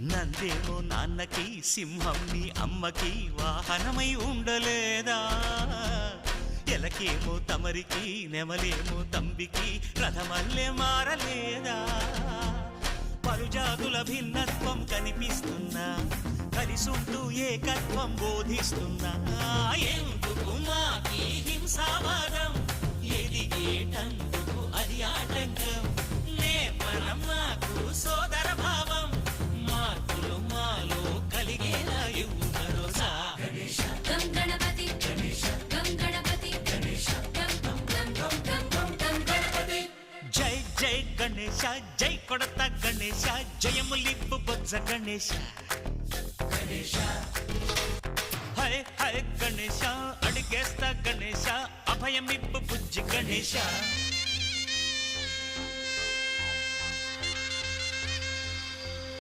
నందేమో నాన్నకి సింహం నీ అమ్మకి వాహనమై ఉండలేదా ఎలకేమో తమరికి నెమలేమో తంబికి రథమల్లే మారలేదా పలుజాతుల భిన్నత్వం కనిపిస్తున్నా కలిసుంటూ ఏకత్వం బోధిస్తున్నా ఎందుకు మాకి హింసావాదం ఎదిగేటందుకు అది ఆటంకం నేపరం నాకు సోదర భావం మార్పులు మాలో కలిగేలా ఇవ్వు భరోసా గం గణపతి గం గణపతి గం గణపతి జై జై గణేశ జై కొడత గణేశ జయములిప్పు బొజ్జ గణేశ హై హై గణేశ అడిగేస్తా గణేశ అభయమిప్పు బుజ్జి గణేశ